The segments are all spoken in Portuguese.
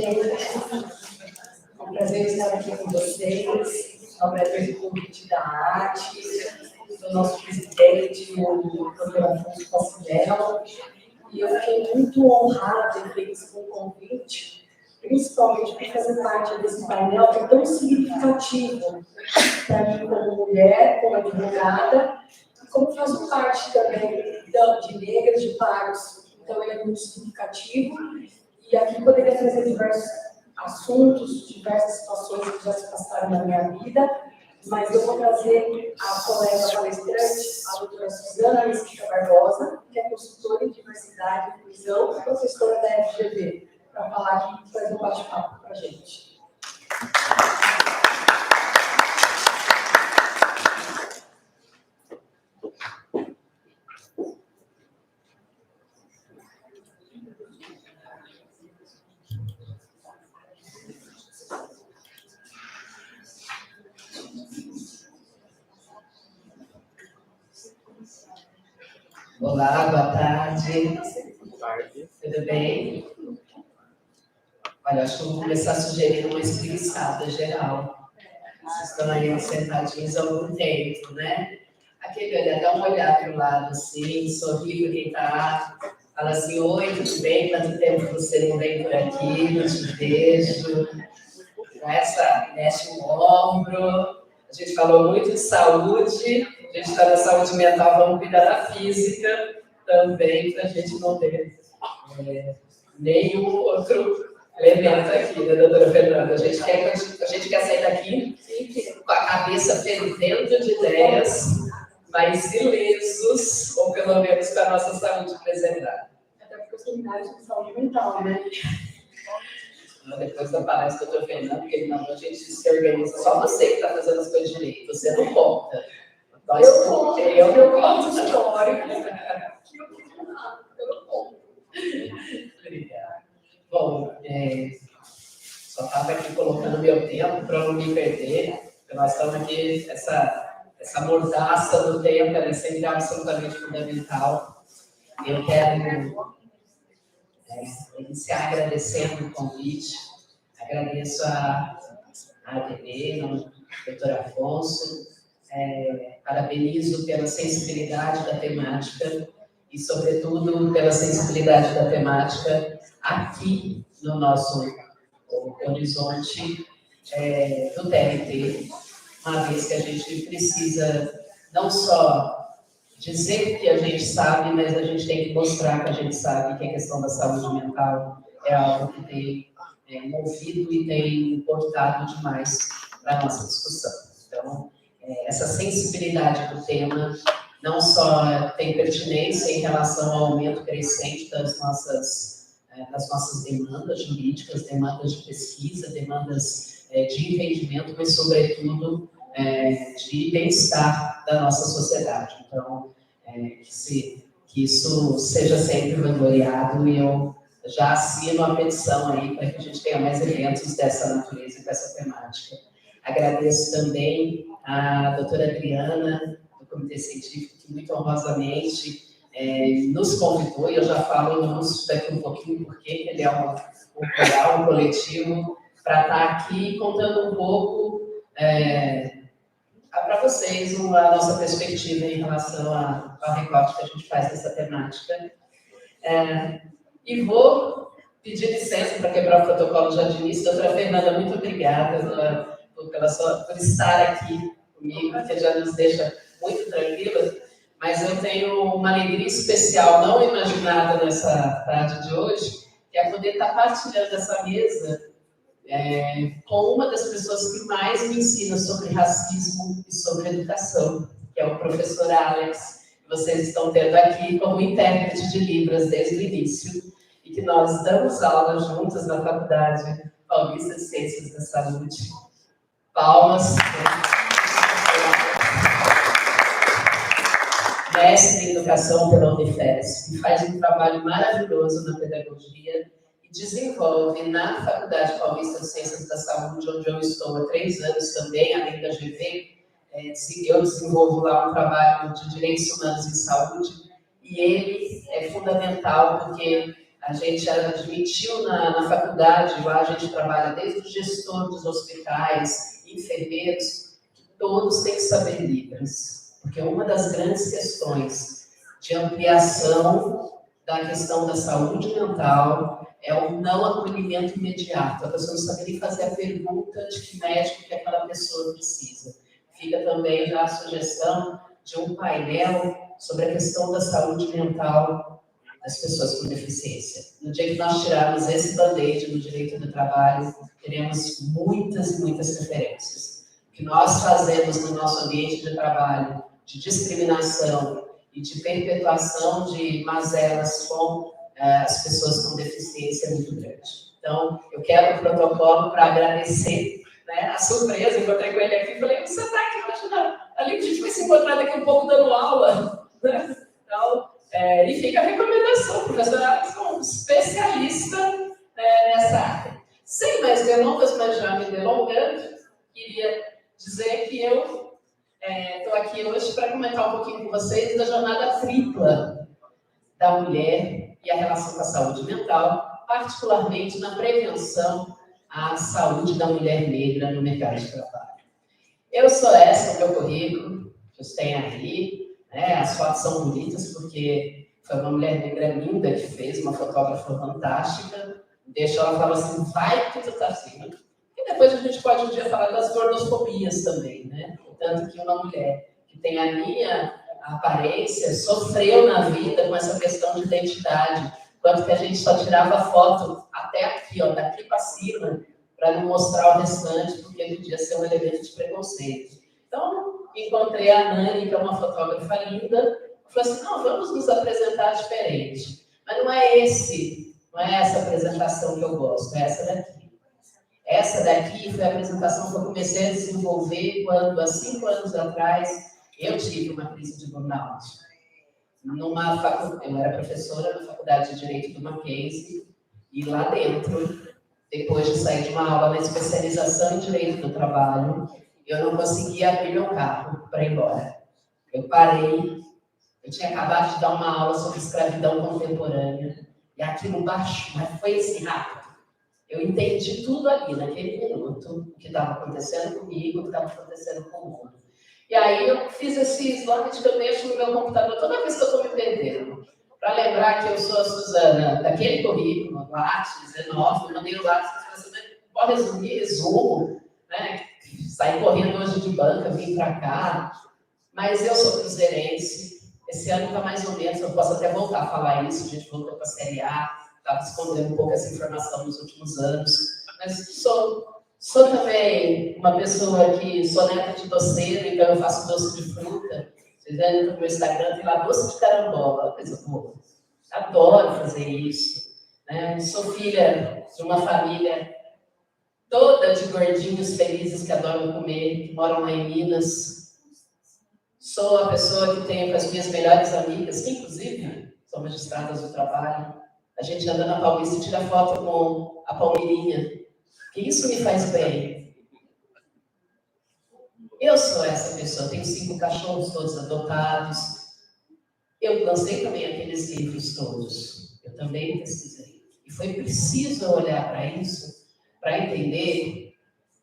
gente. É um prazer estar aqui com vocês. Agradeço o convite da arte, do nosso presidente, o Dr. Afonso Passinello. E eu fiquei muito honrada e feliz com o convite, principalmente por fazer parte desse painel que é tão significativo para mim como mulher, como advogada, e como faço parte também de negras, de pagos. Então, ele é muito significativo. E aqui poderia trazer diversos assuntos, diversas situações que já se passaram na minha vida, mas eu vou trazer a colega palestrante, a doutora Suzana Mesquita Barbosa, que é consultora em diversidade e inclusão, professora da FGV, para falar aqui, fazer um bate-papo para a gente. Olá, boa tarde. Tudo bem? Olha, acho que eu vou começar sugerindo uma espreguiçada geral. Vocês estão aí sentadinhos há algum tempo, né? Aquele olhar, dá uma olhada para o lado assim, sorri para quem está, fala assim, oi, tudo bem? Quanto tempo você não vem por aqui? Eu te vejo. Mexe o ombro. A gente falou muito de saúde, a gente está na saúde mental, vamos cuidar da física também, para a gente não ter nenhum outro elemento aqui, né, doutora Fernanda? A gente quer sair daqui com a cabeça fervendo de ideias, mas ilesos, ou pelo menos com a nossa saúde preservada. Até porque eu sou seminário de saúde mental, né? Depois da palestra do Dr. Fernando, porque ele mandou a gente se organiza. Só você que está fazendo as coisas direito, você não conta. Eu conto história. Eu não conto. Obrigada. Bom, só estava aqui colocando meu tempo para não me perder, porque nós estamos aqui, essa mordaça do tempo, ela é sempre absolutamente fundamental. Eu quero iniciar agradecendo o convite, agradeço a ADB, ao doutor Afonso, parabenizo pela sensibilidade da temática e, sobretudo, pela sensibilidade da temática aqui no nosso horizonte do TRT, uma vez que a gente precisa não só dizer que a gente sabe, mas a gente tem que mostrar que a gente sabe que a questão da saúde mental é algo que tem movido e tem importado demais para a nossa discussão. Então, essa sensibilidade do tema não só tem pertinência em relação ao aumento crescente das nossas demandas jurídicas, demandas de pesquisa, demandas de entendimento, mas, sobretudo, de bem-estar da nossa sociedade. Então, que isso seja sempre vangloriado, e eu já assino a petição aí para que a gente tenha mais eventos dessa natureza e dessa temática. Agradeço também a doutora Adriana, do Comitê Científico, que muito honrosamente nos convidou, e eu já falo nos daqui um pouquinho, porque ele é um coral, um coletivo, para estar aqui contando um pouco para vocês a nossa perspectiva em relação ao recorte que a gente faz dessa temática. E vou pedir licença para quebrar o protocolo já de início. Doutora Fernanda, muito obrigada por estar aqui comigo, que já nos deixa muito tranquilas, mas eu tenho uma alegria especial, não imaginada nessa tarde de hoje, que é poder estar partilhando essa mesa com uma das pessoas que mais me ensina sobre racismo e sobre educação, que é o professor Alex, que vocês estão tendo aqui como intérprete de Libras desde o início, e que nós damos aula juntas na Faculdade Paulista de Ciências da Saúde. Palmas. Mestre em Educação pela Unifesp, que faz um trabalho maravilhoso na pedagogia, desenvolve na Faculdade Paulista de Ciências da Saúde, onde eu estou há 3 anos também, além da GV, eu desenvolvo lá um trabalho de direitos humanos em saúde, e ele é fundamental porque A gente admitiu na faculdade, lá a gente trabalha desde o gestor dos hospitais, enfermeiros, que todos têm que saber Libras. Porque uma das grandes questões de ampliação da questão da saúde mental é o não acolhimento imediato. A pessoa não sabe nem fazer a pergunta de que médico que aquela pessoa precisa. Fica também já a sugestão de um painel sobre a questão da saúde mental das pessoas com deficiência. No dia que nós tirarmos esse band-aid no direito do trabalho, teremos muitas e muitas referências. O que nós fazemos no nosso ambiente de trabalho, de discriminação e de perpetuação de mazelas com as pessoas com deficiência é muito grande. Então, eu quero o protocolo para agradecer, né, a surpresa. Encontrei com ele aqui e falei, você está aqui hoje, não? Ali a gente vai se encontrar daqui um pouco dando aula. Né? Então, e fica a recomendação, professora Alisson é um especialista nessa área. Sem mais delongas, mas já me delongando, queria dizer que eu estou aqui hoje para comentar um pouquinho com vocês da jornada tripla da mulher e a relação com a saúde mental, particularmente na prevenção à saúde da mulher negra no mercado de trabalho. Eu sou essa, o meu currículo, que vocês têm aí, né? As fotos são bonitas porque foi uma mulher negra linda que fez, uma fotógrafa fantástica, deixou ela falar assim, vai que tu tá assim. E depois a gente pode um dia falar das gordosfobias também, né? Tanto que uma mulher que tem a minha aparência sofreu na vida com essa questão de identidade, quanto que a gente só tirava foto até aqui, ó, daqui para cima, para não mostrar o restante, porque podia ser um elemento de preconceito. Então, encontrei a Nani, que é uma fotógrafa linda, e falei assim, não, vamos nos apresentar diferente. Mas não é essa apresentação que eu gosto, é essa daqui. Essa daqui foi a apresentação que eu comecei a desenvolver quando, há 5 anos atrás, eu tive uma crise de burnout. Eu era professora na Faculdade de Direito do Mackenzie, e lá dentro, depois de sair de uma aula na especialização em Direito do Trabalho, eu não conseguia abrir meu carro para ir embora. Eu parei, eu tinha acabado de dar uma aula sobre escravidão contemporânea, e aquilo baixou, mas foi assim rápido. Eu entendi tudo ali, naquele minuto, o que estava acontecendo comigo, o que estava acontecendo com o mundo. E aí eu fiz esse slide que eu deixo no meu computador toda vez que eu estou me perdendo, para lembrar que eu sou a Suzana daquele currículo, Lattes, enorme, mandei o Lattes, você pode resumir, resumo, né? Saí correndo hoje de banca, vim para cá, mas eu sou cruzeirense, esse ano está mais ou menos, eu posso até voltar a falar isso, a gente voltou para a Série A, estava escondendo um pouco essa informação nos últimos anos, mas sou também uma pessoa que sou neta de doceiro, então eu faço doce de fruta. Vocês veem no meu Instagram, tem lá doce de carambola, coisa boa. Adoro fazer isso. Né? Sou filha de uma família toda de gordinhos felizes que adoram comer, que moram lá em Minas. Sou a pessoa que tenho com as minhas melhores amigas, que inclusive são magistradas do trabalho. A gente anda na Paulista e tira foto com a Palmeirinha. E isso me faz bem. Eu sou essa pessoa, tenho 5 cachorros todos adotados. Eu lancei também aqueles livros todos. Eu também pesquisei. E foi preciso olhar para isso, para entender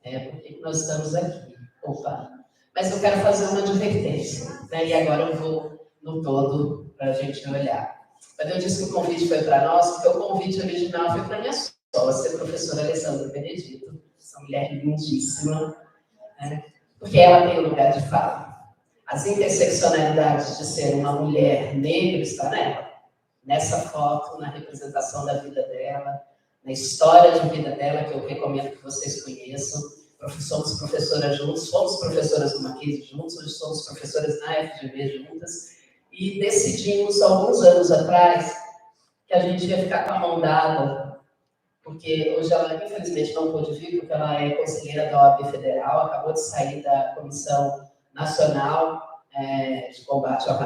por que nós estamos aqui. Opa! Mas eu quero fazer uma advertência, né? E agora eu vou no todo para a gente olhar. Quando eu disse que o convite foi para nós, porque o convite original foi para minha sócia, a professora Alessandra Benedito, essa mulher lindíssima, né? Porque ela tem um lugar de fala. As interseccionalidades de ser uma mulher negra está nela. Nessa foto, na representação da vida dela, na história de vida dela, que eu recomendo que vocês conheçam. Somos professoras juntos, fomos professoras do Mackenzie juntos, hoje somos professoras na FGV juntas, e decidimos, alguns anos atrás, que a gente ia ficar com a mão dada, porque hoje ela, infelizmente, não pôde vir, porque ela é conselheira da OAB Federal, acabou de sair da Comissão Nacional de Combate ao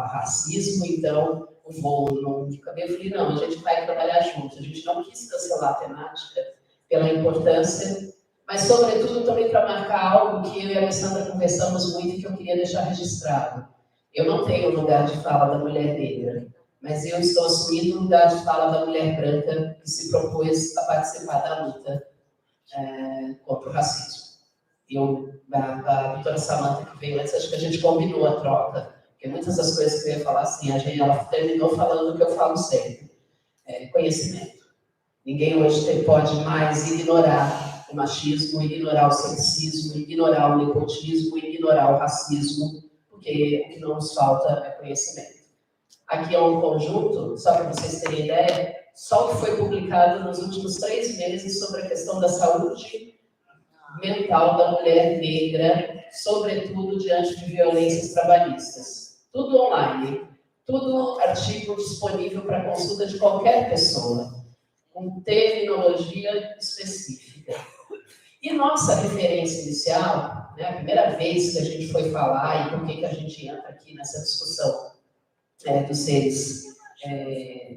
Racismo, então o voo não cabia. Eu falei, não, a gente vai trabalhar junto, a gente não quis cancelar a temática pela importância, mas, sobretudo, também para marcar algo que eu e a Alessandra conversamos muito e que eu queria deixar registrado. Eu não tenho lugar de fala da mulher negra, mas eu estou assumindo o lugar de fala da mulher branca que se propôs a participar da luta contra o racismo. A doutora Samantha, que veio antes, acho que a gente combinou a troca, porque muitas das coisas que eu ia falar, assim, ela terminou falando o que eu falo sempre, conhecimento. Ninguém hoje pode mais ignorar o machismo, ignorar o sexismo, ignorar o nepotismo, ignorar o racismo, porque o que não nos falta é conhecimento. Aqui é um conjunto, só para vocês terem ideia, só o que foi publicado nos últimos 3 meses sobre a questão da saúde mental da mulher negra, sobretudo diante de violências trabalhistas. Tudo online, tudo artigo disponível para consulta de qualquer pessoa, com terminologia específica. E nossa referência inicial, né, a primeira vez que a gente foi falar, e por que a gente entra aqui nessa discussão dos seres,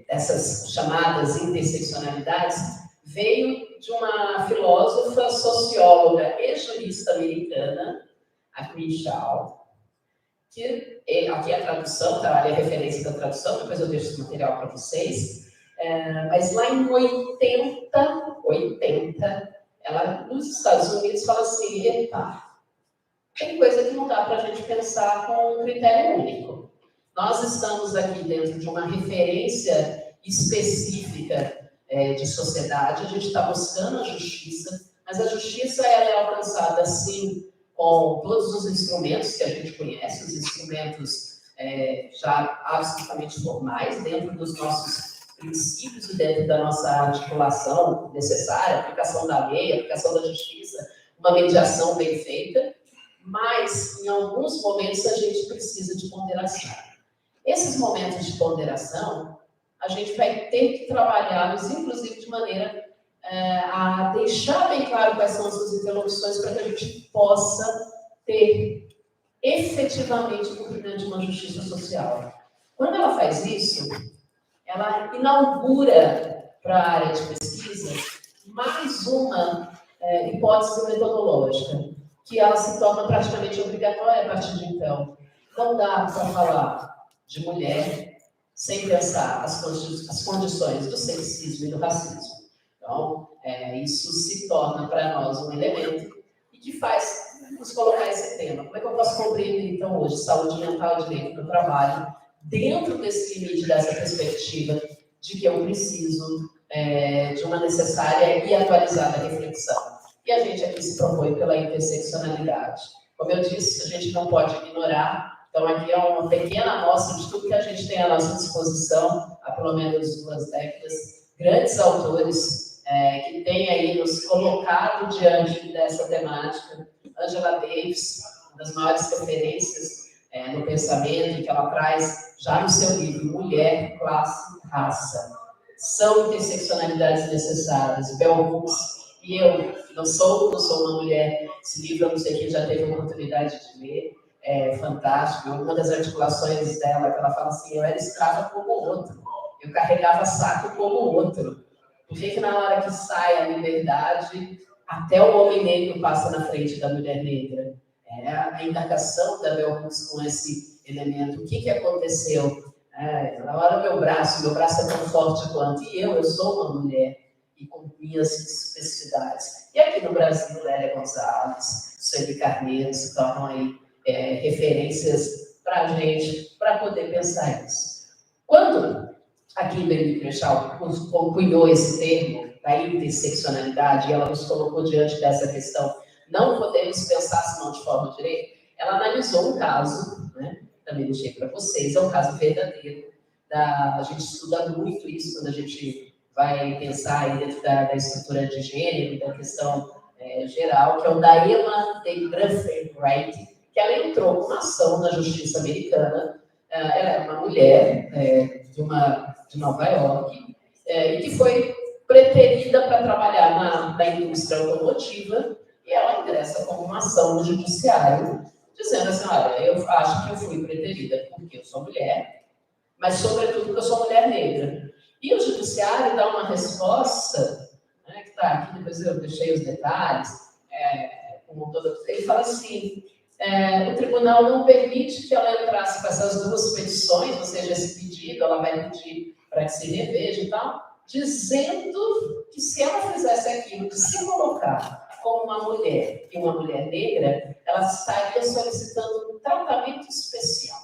dessas chamadas interseccionalidades, veio de uma filósofa, socióloga e jurista americana, a Crenshaw, que aqui é a tradução, tá? Ali é a referência da tradução, depois eu deixo esse material para vocês, mas lá em 80, ela, nos Estados Unidos, fala assim, epa, tem coisa que não dá para a gente pensar com um critério único. Nós estamos aqui dentro de uma referência específica de sociedade, a gente está buscando a justiça, mas a justiça ela é alcançada, sim, com todos os instrumentos que a gente conhece, os instrumentos já absolutamente formais, dentro dos nossos princípios e dentro da nossa articulação necessária, aplicação da lei, aplicação da justiça, uma mediação bem feita, mas, em alguns momentos, a gente precisa de ponderação. Esses momentos de ponderação, a gente vai ter que trabalhá-los, inclusive, de maneira a deixar bem claro quais são as suas interlocuções para que a gente possa ter efetivamente o cumprimento de uma justiça social. Quando ela faz isso, ela inaugura para a área de pesquisa mais uma hipótese metodológica, que ela se torna praticamente obrigatória a partir de então. Não dá para falar de mulher sem pensar as condições do sexismo e do racismo. Então, isso se torna para nós um elemento e que faz nos colocar esse tema. Como é que eu posso compreender, então, hoje, saúde mental e direito do trabalho, dentro desse limite, dessa perspectiva de que eu preciso de uma necessária e atualizada reflexão. E a gente aqui se propõe pela interseccionalidade. Como eu disse, a gente não pode ignorar. Então, aqui é uma pequena amostra de tudo que a gente tem à nossa disposição, há pelo menos 2 décadas, grandes autores que têm aí nos colocado diante dessa temática. Angela Davis, uma das maiores referências no pensamento, que ela traz já no seu livro Mulher, Classe, Raça. São interseccionalidades necessárias. Bell Hooks e eu, não sou uma mulher, esse livro eu não sei quem já teve a oportunidade de ler, é fantástico. Uma das articulações dela, que ela fala assim, eu era escrava como o outro, eu carregava saco como o outro. Por que na hora que sai a liberdade, até o homem negro passa na frente da mulher negra? É a indagação da Bell Hooks com esse elemento. O que aconteceu? Na hora meu braço é tão forte quanto, e eu sou uma mulher, e com minhas especificidades. E aqui no Brasil, Lélia Gonzalez, Sueli Carneiro se tornam aí referências para a gente, para poder pensar isso. Quando a Kimberly Crenshaw cunhou esse termo da interseccionalidade, e ela nos colocou diante dessa questão, não podemos pensar senão de forma direita, ela analisou um caso, né? Também deixei para vocês, é um caso verdadeiro. A gente estuda muito isso quando a gente vai pensar aí dentro da estrutura de gênero, da questão geral, que é o da Emma de Graffenreich, que ela entrou com uma ação na justiça americana. Ela é uma mulher de Nova York e que foi preterida para trabalhar na indústria automotiva, e ela ingressa com uma ação no judiciário, dizendo assim, olha, eu acho que eu fui preterida porque eu sou mulher, mas sobretudo porque eu sou mulher negra. E o judiciário dá uma resposta, que está aqui, depois eu deixei os detalhes, ele fala assim, o tribunal não permite que ela entrasse com essas duas petições, ou seja, esse pedido, ela vai pedir para que se reveja e tal, dizendo que se ela fizesse aquilo, de se colocar como uma mulher e uma mulher negra, ela estaria solicitando um tratamento especial,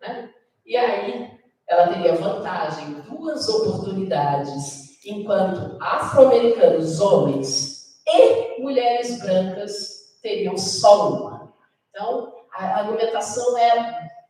né? E aí, ela teria vantagem, duas oportunidades, enquanto afro-americanos, homens e mulheres brancas teriam só uma. Então, a argumentação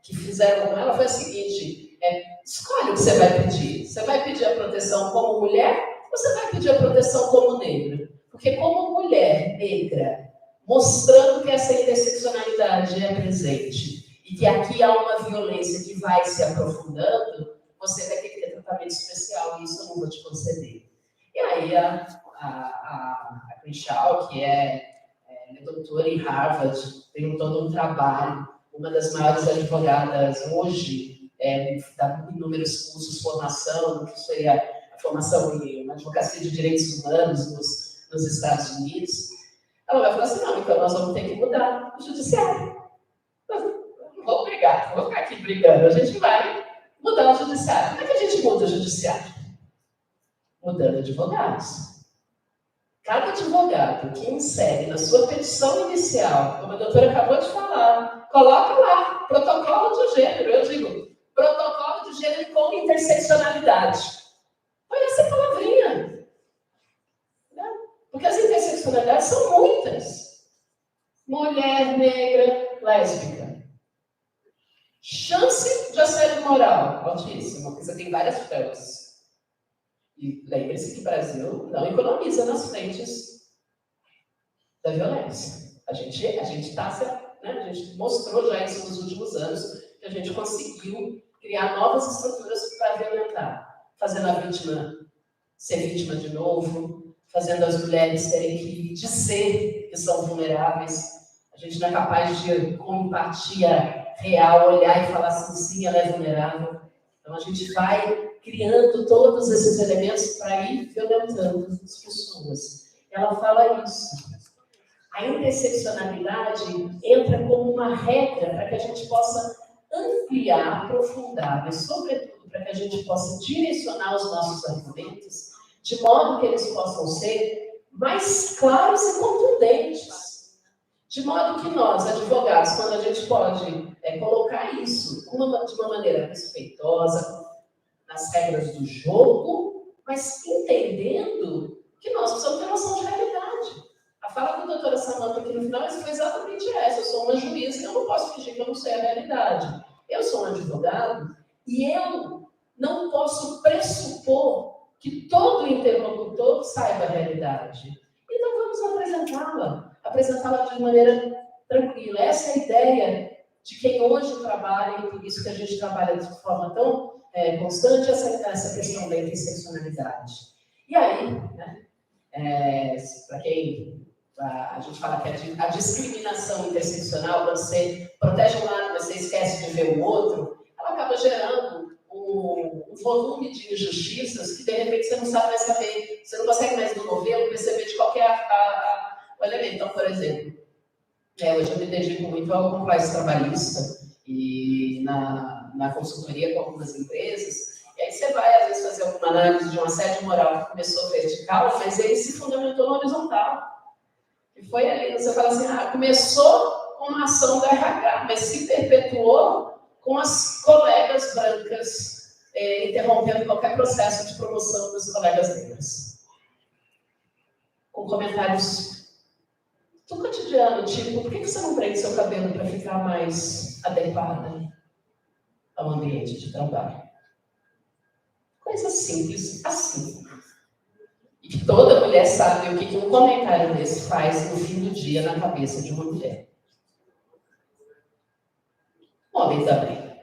que fizeram com ela foi a seguinte: escolhe o que você vai pedir. Você vai pedir a proteção como mulher ou você vai pedir a proteção como negra? Porque como mulher negra, mostrando que essa interseccionalidade é presente e que aqui há uma violência que vai se aprofundando, você vai ter que ter tratamento especial e isso eu não vou te conceder. E aí a Crenshaw, que é doutora em Harvard, tem todo um trabalho, uma das maiores advogadas hoje, dá inúmeros cursos de formação, que seria a formação em advocacia de direitos humanos nos Estados Unidos. Ela vai falar assim: não, então nós vamos ter que mudar o judiciário. Não vou brigar, não vou ficar aqui brigando, a gente vai mudar o judiciário. Como é que a gente muda o judiciário? Mudando advogados. Cada advogado que insere na sua petição inicial, como a doutora acabou de falar, coloca lá, protocolo de gênero. Eu digo, protocolo de gênero com interseccionalidade. Olha essa palavrinha. Né? Porque as interseccionalidades são muitas. Mulher, negra, lésbica. Chance de assédio moral, altíssima, porque você tem várias chances. E lembre-se que o Brasil não economiza nas frentes da violência. A gente mostrou já isso nos últimos anos, que a gente conseguiu criar novas estruturas para violentar, fazendo a vítima ser vítima de novo, fazendo as mulheres terem que dizer que são vulneráveis. A gente não é capaz de, com empatia real, olhar e falar assim: sim, ela é vulnerável. Então a gente vai criando todos esses elementos para ir violentando as pessoas. Ela fala isso. A interseccionalidade entra como uma regra para que a gente possa ampliar, aprofundar, mas, sobretudo, para que a gente possa direcionar os nossos argumentos de modo que eles possam ser mais claros e contundentes. De modo que nós, advogados, quando a gente pode colocar isso de uma maneira respeitosa, nas regras do jogo, mas entendendo que nós precisamos ter noção de realidade. A fala da doutora Samantha aqui no final foi exatamente essa: eu sou uma juíza e eu não posso fingir que eu não sei a realidade. Eu sou um advogado e eu não posso pressupor que todo interlocutor saiba a realidade. Então vamos apresentá-la de maneira tranquila. Essa é a ideia de quem hoje trabalha, e por isso que a gente trabalha de forma tão constante essa questão da interseccionalidade. E aí, né, para quem a gente fala que a discriminação interseccional, quando você protege um lado, mas você esquece de ver o outro, ela acaba gerando um volume de injustiças que, de repente, você não sabe mais saber, você não consegue mais no novelo perceber de qual que é o elemento. Então, por exemplo, hoje eu me dedico muito ao compliance trabalhista e na consultoria com algumas empresas, e aí você vai, às vezes, fazer alguma análise de um assédio moral que começou vertical, mas ele se fundamentou no horizontal. E foi ali, você fala assim: começou com uma ação da RH, mas se perpetuou com as colegas brancas interrompendo qualquer processo de promoção dos colegas negros. Com comentários do cotidiano, tipo: por que você não prende seu cabelo para ficar mais adequada ao ambiente de trabalho? Coisa simples assim. E que toda mulher sabe o que um comentário desse faz no fim do dia na cabeça de uma mulher. Homem também.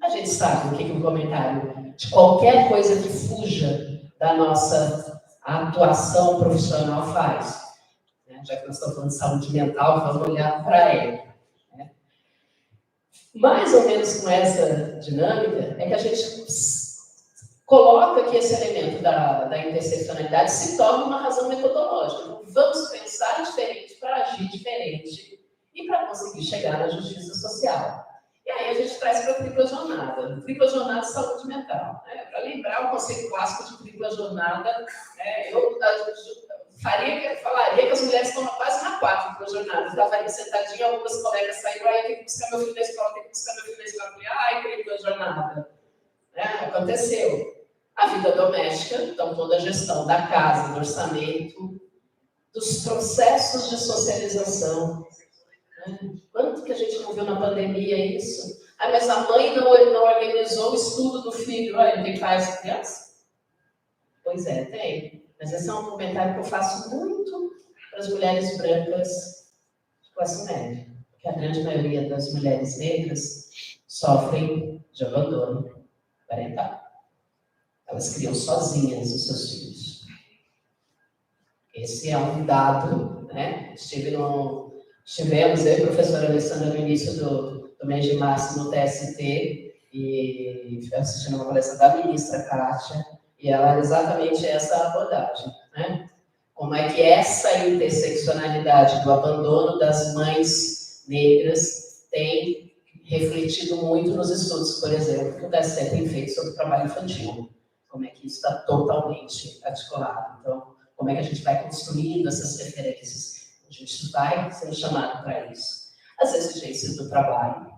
A gente sabe o que um comentário de qualquer coisa que fuja da nossa atuação profissional faz. Já que nós estamos falando de saúde mental, vamos olhar para ela. Mais ou menos com essa dinâmica é que a gente coloca que esse elemento da interseccionalidade se torna uma razão metodológica. Então, vamos pensar diferente para agir diferente conseguir chegar na justiça social. E aí a gente traz para a tripla jornada. Tripla jornada de saúde mental. Né? Para lembrar o conceito clássico de tripla jornada, eu falaria que as mulheres estão quase na tripla jornada. Eu estava ali sentadinha, algumas colegas saíram, aí eu tenho que buscar meu filho na escola, tenho que buscar meu filho na escola. Eu falei, ai, tripla jornada. Aconteceu. A vida doméstica, então toda a gestão da casa, do orçamento, dos processos de socialização. Quanto que a gente não viu na pandemia isso? Mas a mãe não organizou o estudo do filho. Ele tem pais e criança? Pois é, tem. Mas esse é um comentário que eu faço muito para as mulheres brancas de classe média. Porque a grande maioria das mulheres negras sofrem de abandono parental. Elas criam sozinhas os seus filhos. Esse é um dado, né? Estivemos, eu e a professora Alessandra, no início do mês de março no TST, e assistindo uma palestra da ministra Kátia, e ela era exatamente essa abordagem, né? Como é que essa interseccionalidade do abandono das mães negras tem refletido muito nos estudos, por exemplo, que o TST tem feito sobre o trabalho infantil. Como é que isso está totalmente articulado. Então, como é que a gente vai construindo essas referências? A gente vai sendo chamado para isso. As exigências do trabalho,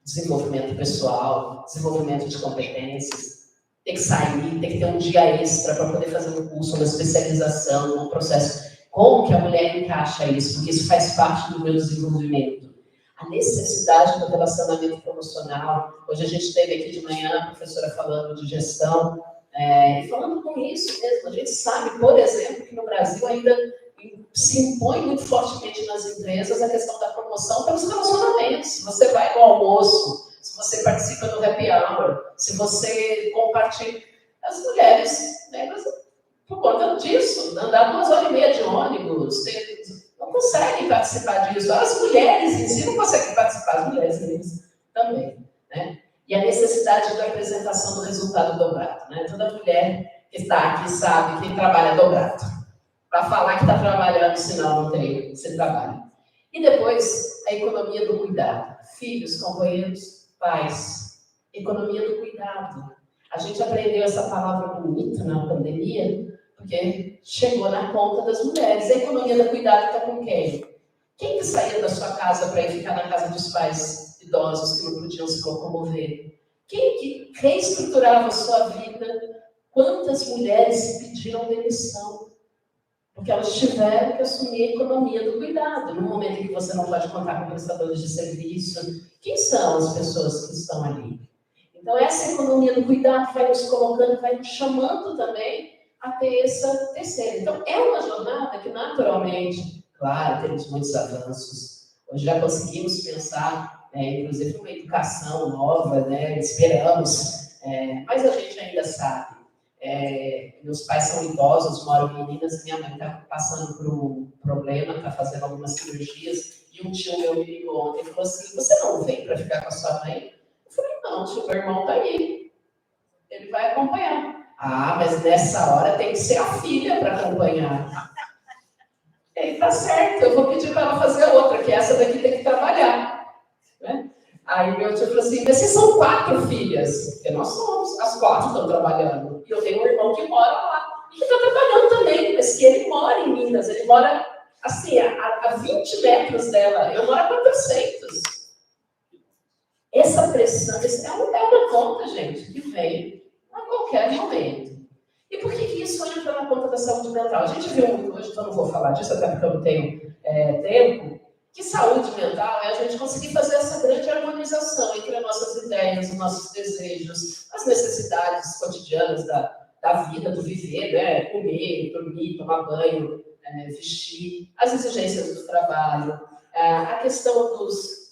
desenvolvimento pessoal, desenvolvimento de competências, tem que sair, tem que ter um dia extra para poder fazer um curso, uma especialização, um processo. Como que a mulher encaixa isso? Porque isso faz parte do meu desenvolvimento. A necessidade do relacionamento promocional. Hoje a gente teve aqui de manhã a professora falando de gestão, e falando com isso mesmo. A gente sabe, por exemplo, que no Brasil ainda se impõe muito fortemente nas empresas a questão da promoção pelos relacionamentos. Se você vai no almoço, se você participa do happy hour, se você compartilha. As mulheres, por conta disso, andar 2 horas e meia de ônibus, não conseguem participar disso. As mulheres em si não conseguem participar, as mulheres negras também, né? E a necessidade da apresentação do resultado dobrado, né? Toda mulher que está aqui sabe que trabalha dobrado. Para falar que está trabalhando, senão não tem, você trabalha. E depois, a economia do cuidado. Filhos, companheiros, pais. Economia do cuidado. A gente aprendeu essa palavra bonita na pandemia, porque chegou na conta das mulheres. A economia do cuidado está com quem? Quem que saía da sua casa para ir ficar na casa dos pais idosos que não podiam se locomover? Quem que reestruturava a sua vida? Quantas mulheres pediram demissão? Porque elas tiveram que assumir a economia do cuidado. No momento em que você não pode contar com prestadores de serviço, quem são as pessoas que estão ali? Então, essa economia do cuidado vai nos colocando, vai nos chamando também a ter essa terceira. Então, é uma jornada que, naturalmente, claro, temos muitos avanços. Hoje já conseguimos pensar, inclusive, uma educação nova, né? Esperamos, mas a gente ainda sabe. Meus pais são idosos, moram em Minas, minha mãe está passando por um problema, está fazendo algumas cirurgias, e um tio meu me ligou ontem e falou assim, você não vem para ficar com a sua mãe? Eu falei, não, tio, meu irmão está aí, ele vai acompanhar. Mas nessa hora tem que ser a filha para acompanhar. Ele tá certo, eu vou pedir para ela fazer outra, que essa daqui tem que trabalhar. Né? Aí meu tio falou assim, mas vocês são 4 filhas, porque nós somos, as 4 estão trabalhando. E eu tenho um irmão que mora lá, e que está trabalhando também, mas que ele mora em Minas, ele mora, assim, a 20 metros dela, eu moro a 400. Essa pressão, é uma conta, gente, que vem a qualquer momento. E por que isso entra na conta da saúde mental? A gente viu muito hoje, então não vou falar disso, até porque eu não tenho tempo, que saúde mental é a gente conseguir fazer essa grande harmonização entre as nossas ideias, os nossos desejos, as necessidades cotidianas da vida, do viver, né? Comer, dormir, tomar banho, vestir, as exigências do trabalho, a questão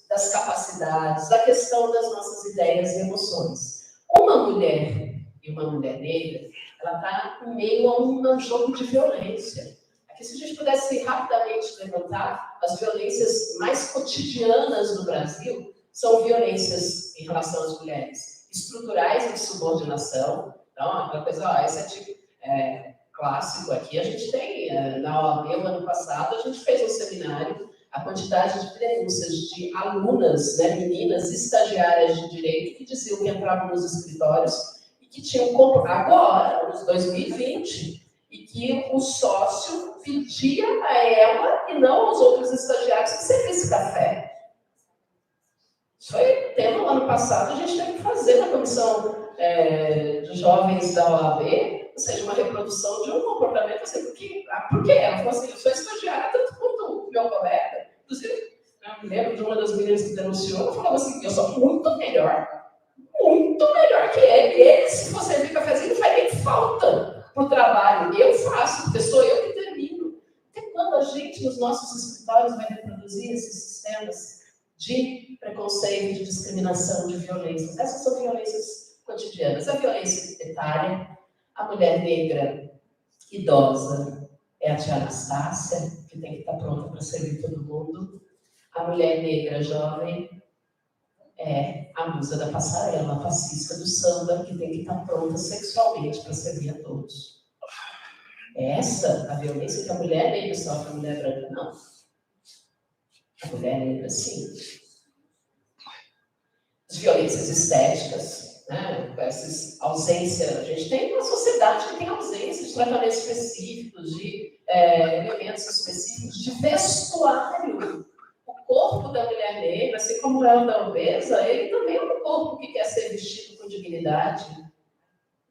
das capacidades, a questão das nossas ideias e emoções. Uma mulher e uma mulher negra, ela está em meio a um jogo de violência. Aqui, se a gente pudesse rapidamente levantar, as violências mais cotidianas do Brasil são violências em relação às mulheres, estruturais de subordinação. Então, aquela coisa, esse é tipo clássico aqui. A gente tem, na OAB, no ano passado, a gente fez um seminário a quantidade de denúncias de alunas, né, meninas estagiárias de direito que diziam que entravam nos escritórios e que tinham agora, nos 2020, e que o sócio pedia a ela e não aos outros estagiários que servisse café. Isso foi tema ano passado, a gente teve que fazer na comissão de jovens da OAB, ou seja, uma reprodução de um comportamento assim, por quê? Ela falou assim, eu sou estagiária tanto quanto o meu colega. Inclusive, eu me lembro de uma das meninas que denunciou, ela falava assim, eu sou muito melhor que ele. Ele, se for servir cafezinho, não faz nem falta para o trabalho. Eu faço, porque sou eu que termino. Até quando a gente, nos nossos escritórios, vai reproduzir esses sistemas de preconceito, de discriminação, de violência? Essas são violências cotidianas. A violência etária, a mulher negra idosa é a tia Anastácia, que tem que estar pronta para servir todo mundo. A mulher negra jovem é a musa da passarela, a fascista do samba, que tem que estar pronta sexualmente para servir a todos. É essa a violência que a mulher negra sofre, a mulher branca não. A mulher negra, sim. As violências estéticas, né? Essa ausência. A gente tem uma sociedade que tem ausência de tratamentos específicos, de elementos específicos, de vestuário. O corpo da mulher negra, assim como é o da obesa, ele também é um corpo que quer ser vestido com dignidade.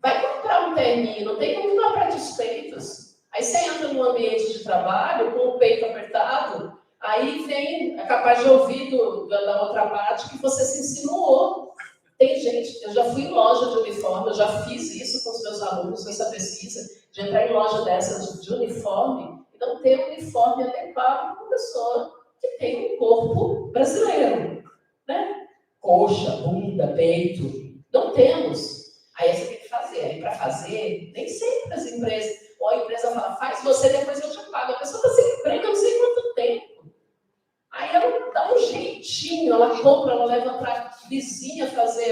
Vai comprar um terninho, não tem como dar para os peitos. Aí você entra num ambiente de trabalho com o peito apertado, aí vem, é capaz de ouvir da outra parte que você se insinuou. Tem gente, eu já fui em loja de uniforme, eu já fiz isso com os meus alunos, essa pesquisa, de entrar em loja dessas de uniforme e não ter um uniforme adequado para uma pessoa que tem um corpo brasileiro, né? Coxa, bunda, peito, não temos. Aí você tem que fazer. Aí para fazer, nem sempre as empresas, ou a empresa fala, faz você, depois eu te pago. A pessoa está sem emprego, eu não sei quanto tempo. Aí ela dá um jeitinho, ela compra, ela leva para a vizinha fazer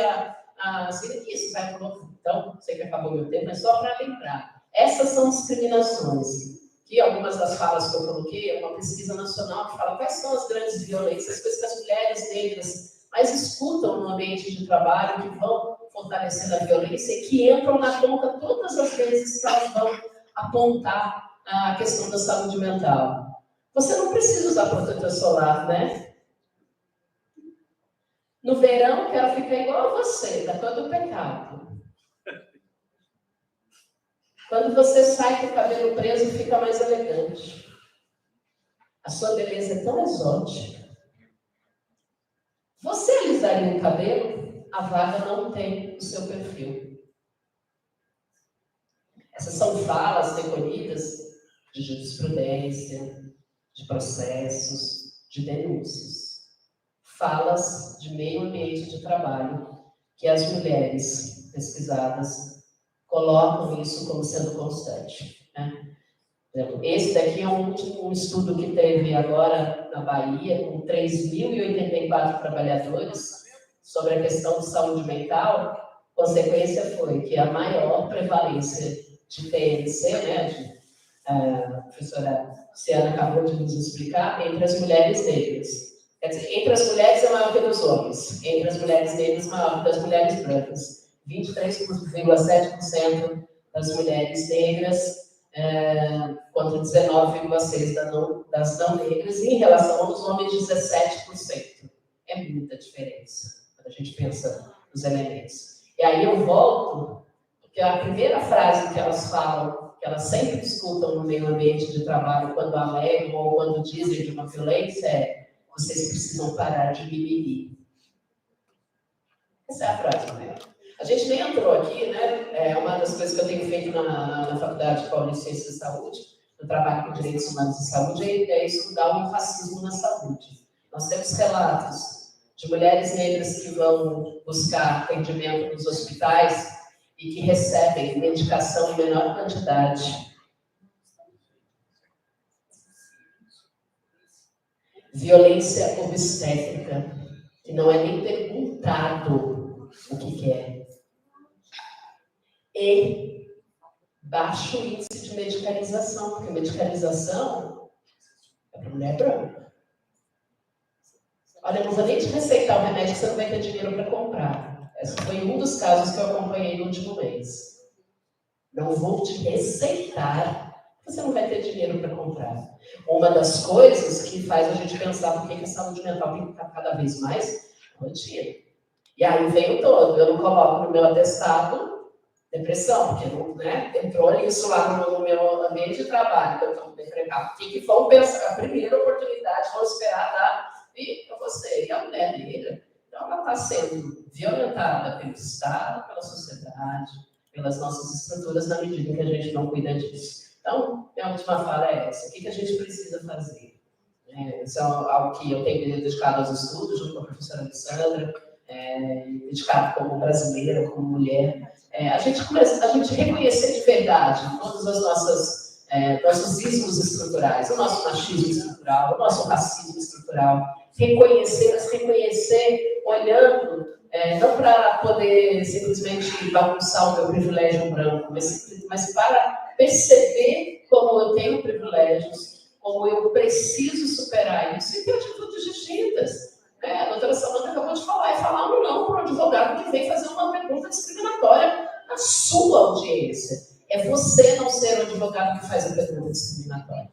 assim, isso vai para o então, sei que acabou meu tempo, mas só para lembrar. Essas são discriminações. Que algumas das falas que eu coloquei é uma pesquisa nacional que fala quais são as grandes violências, coisas que as mulheres negras mais escutam no ambiente de trabalho, que vão fortalecendo a violência e que entram na conta todas as vezes que elas vão apontar a questão da saúde mental. Você não precisa usar protetor solar, né? No verão, quero ficar igual a você, da cor do pecado. Quando você sai com o cabelo preso, fica mais elegante. A sua beleza é tão exótica. Você alisaria o cabelo? A vaga não tem o seu perfil. Essas são falas recolhidas de jurisprudência, de processos, de denúncias. Falas de meio ambiente de trabalho que as mulheres pesquisadas colocam isso como sendo constante, né? Esse daqui é um último estudo que teve agora na Bahia, com 3.084 trabalhadores, sobre a questão de saúde mental. A consequência foi que a maior prevalência de TNC, né, a professora Ciana acabou de nos explicar, entre as mulheres negras. Quer dizer, entre as mulheres é maior que dos homens, entre as mulheres negras é maior que das mulheres brancas. 23,7% das mulheres negras contra 19,6% das não negras, e em relação aos homens, 17%. É muita diferença, quando a gente pensa nos elementos. E aí eu volto, porque a primeira frase que elas falam, que elas sempre escutam no meio ambiente de trabalho, quando alegam ou quando dizem de uma violência, é: vocês precisam parar de mimimi. Essa é a frase, né? A gente nem entrou aqui, né? É uma das coisas que eu tenho feito na Faculdade de Paulista de Ciências de Saúde, no trabalho com direitos humanos e saúde, é estudar o racismo na saúde. Nós temos relatos de mulheres negras que vão buscar atendimento nos hospitais e que recebem medicação em menor quantidade. Violência obstétrica, que não é nem perguntado o que quer. E baixo índice de medicalização, porque medicalização é para mulher branca. Olha, eu não vou nem te receitar o remédio que você não vai ter dinheiro para comprar. Esse foi um dos casos que eu acompanhei no último mês. Não vou te receitar, você não vai ter dinheiro para comprar. Uma das coisas que faz a gente pensar por que a saúde mental tem que estar cada vez mais rotina. E aí vem o todo. Eu não coloco no meu atestado depressão, porque não, né, entrou isso lá no meu ambiente de trabalho, eu estou deprimido. O que vão pensar? A primeira oportunidade, vão esperar dar, e eu vou ser. E a mulher negra, então ela está sendo violentada pelo Estado, pela sociedade, pelas nossas estruturas, na medida que a gente não cuida disso. Então, minha última fala é essa: o que a gente precisa fazer? Isso é algo que eu tenho me dedicado aos estudos, junto com a professora Alessandra, dedicado como brasileira, como mulher. A gente reconhecer de verdade todos os nossos ismos estruturais, o nosso machismo estrutural, o nosso racismo estrutural, reconhecer olhando, não para poder simplesmente bagunçar o meu privilégio branco, mas para perceber como eu tenho privilégios, como eu preciso superar isso e ter atitudes distintas. A doutora Samanta acabou de falar, falar um não para um advogado que vem fazer uma pergunta discriminatória na sua audiência. É você não ser o advogado que faz a pergunta discriminatória.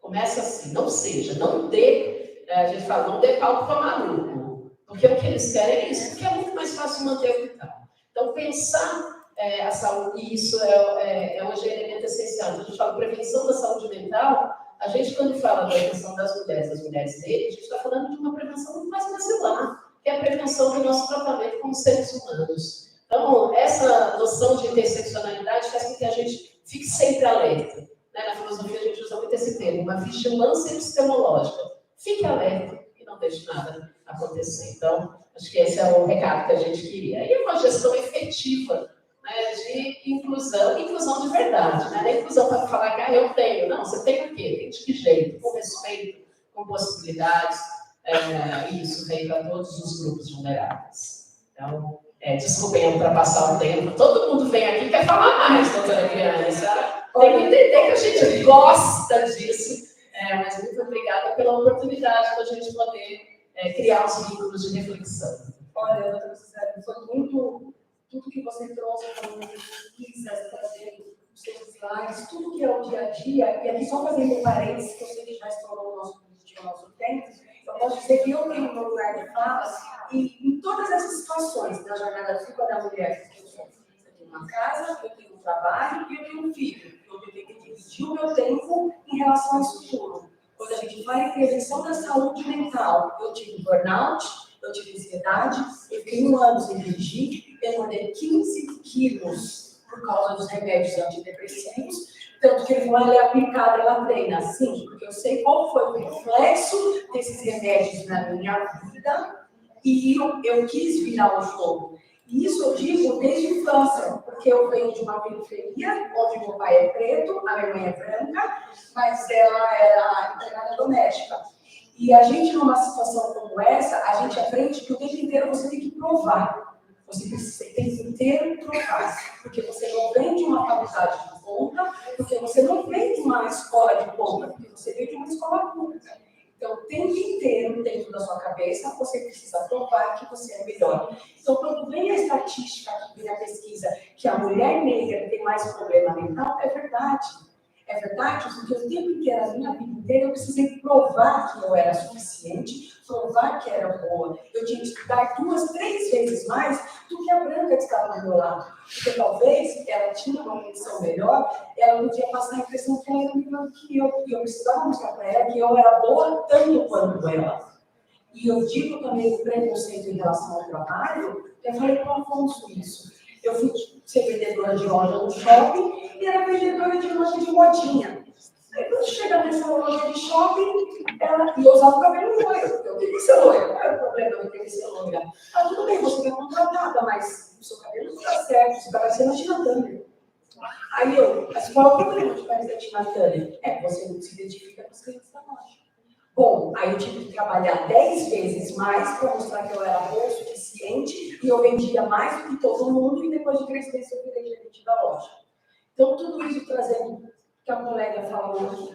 Começa assim, não seja, não dê, a gente fala, não dê palco para maluco, porque o que eles querem é isso, porque é muito mais fácil manter o que está. Então, pensar a saúde, e isso hoje é elemento essencial. A gente fala prevenção da saúde mental, a gente, quando fala da prevenção das mulheres negras, a gente está falando de uma prevenção muito mais basilar, que é a prevenção do nosso tratamento como seres humanos. Então, essa noção de interseccionalidade faz com que a gente fique sempre alerta. Na filosofia, a gente usa muito esse termo, uma vigilância epistemológica. Fique alerta e não deixe nada acontecer. Então, acho que esse é o recado que a gente queria. E uma gestão efetiva, né, de inclusão de verdade. Não é inclusão para falar que eu tenho. Não, você tem o quê? Tem de que jeito? Com respeito, com possibilidades. E isso vem para todos os grupos vulneráveis. Então, desculpem ultrapassar o tempo. Todo mundo vem aqui e quer falar mais, doutora Adriana, sabe? Tem que entender que a gente gosta disso, mas muito obrigada pela oportunidade da gente poder criar os vínculos de reflexão. Olha, doutora Suzane, foi muito, tudo que você trouxe, como pesquisas, trazer os seus slides, tudo que é o dia a dia, e aqui só fazendo parênteses, que eu sei que já estourou o nosso tempo, eu posso dizer que eu tenho um lugar de fala, e em todas essas situações, na jornada ciclo da mulher, eu tenho uma casa, eu tenho um trabalho e eu tenho um filho. Eu tenho que dividir o meu tempo em relação a isso tudo. Quando a gente fala em prevenção da saúde mental, eu tive burnout, eu tive ansiedade, eu fiquei 1 ano sem dirigir, eu engordei 15 quilos por causa dos remédios antidepressivos, tanto que ele falou, ela é aplicada, ela treina. Sim, porque eu sei qual foi o reflexo desses remédios na minha vida e eu quis virar o jogo. E isso eu digo desde a infância, porque eu venho de uma periferia, onde meu pai é preto, a minha mãe é branca, mas ela era empregada doméstica. E a gente, numa situação como essa, a gente aprende que o tempo inteiro você tem que provar. Você tem que o tempo inteiro provar. Porque você não vem de uma faculdade de ponta, porque você não vem de uma escola de ponta, porque você vem de uma escola pública. Então, o tempo inteiro, dentro da sua cabeça, você precisa provar que você é melhor. Então, quando vem a estatística, vem a pesquisa, que a mulher negra tem mais problema mental, é verdade. É verdade, porque o tempo inteiro, a minha vida inteira, eu precisei provar que eu era suficiente, provar que era boa. Eu tinha que estudar 2, 3 vezes mais do que a branca que estava do meu lado. Porque talvez ela tinha uma condição melhor, ela podia passar a impressão que ela era melhor que eu. E eu precisava mostrar para ela que eu era boa tanto quanto ela. E eu digo também o preconceito em relação ao trabalho, eu falei para o Afonso isso. Eu fui ser vendedora de loja no shopping e era vendedora de loja de modinha. Aí quando chega nessa loja de shopping, e eu usava o cabelo loiro. Eu queria ser loira, não era o problema, eu queria ser loira. Ah, tudo bem, você é contratada, mas o seu cabelo não está certo, você está parecendo a Tina Turner. Aí mas qual é o problema de parecer a Tina Turner? Você não se identifica com os clientes da loja. Bom, aí eu tive que trabalhar 10 vezes mais para mostrar que eu era boa o suficiente e eu vendia mais do que todo mundo e depois de 3 meses eu virei gerente da loja. Então, tudo isso trazendo que a colega falou aqui,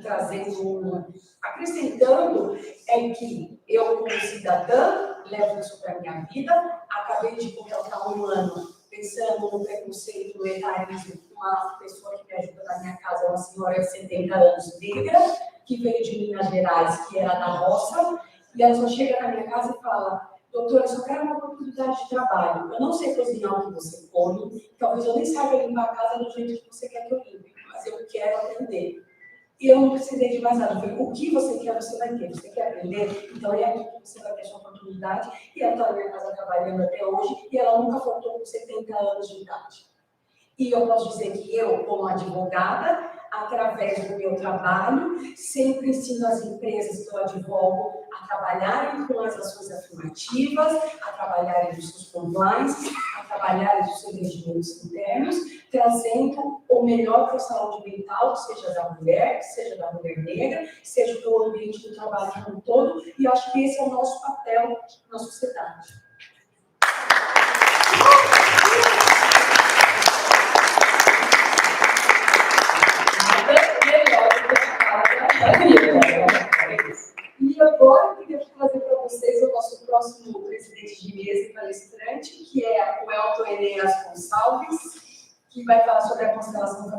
acrescentando, é que eu, como cidadã, levo isso para a minha vida. Acabei de completar um ano pensando no preconceito, no etarismo. Uma pessoa que me ajuda na minha casa, uma senhora de 70 anos, negra, que veio de Minas Gerais, que era da roça, e ela só chega na minha casa e fala: doutora, eu só quero uma oportunidade de trabalho. Eu não sei cozinhar o que você come, talvez eu nem saiba limpar a casa do jeito que você quer que eu limpe, mas eu quero aprender. E eu não precisei de mais nada. Eu falei: o que você quer, você vai ter. Você quer aprender? Então é aqui que você vai ter sua oportunidade. E ela está na minha casa trabalhando até hoje, e ela nunca faltou com 70 anos de idade. E eu posso dizer que eu, como advogada, através do meu trabalho, sempre ensino as empresas que eu advogo a trabalharem com as ações afirmativas, a trabalharem nos seus compliance, a trabalharem nos seus regimentos internos, trazendo o melhor para a saúde mental, seja da mulher negra, seja do ambiente do trabalho como um todo, e eu acho que esse é o nosso papel na sociedade. E agora eu queria trazer para vocês o nosso próximo presidente de mesa e palestrante, que é o Elton Eneas Gonçalves, que vai falar sobre a constelação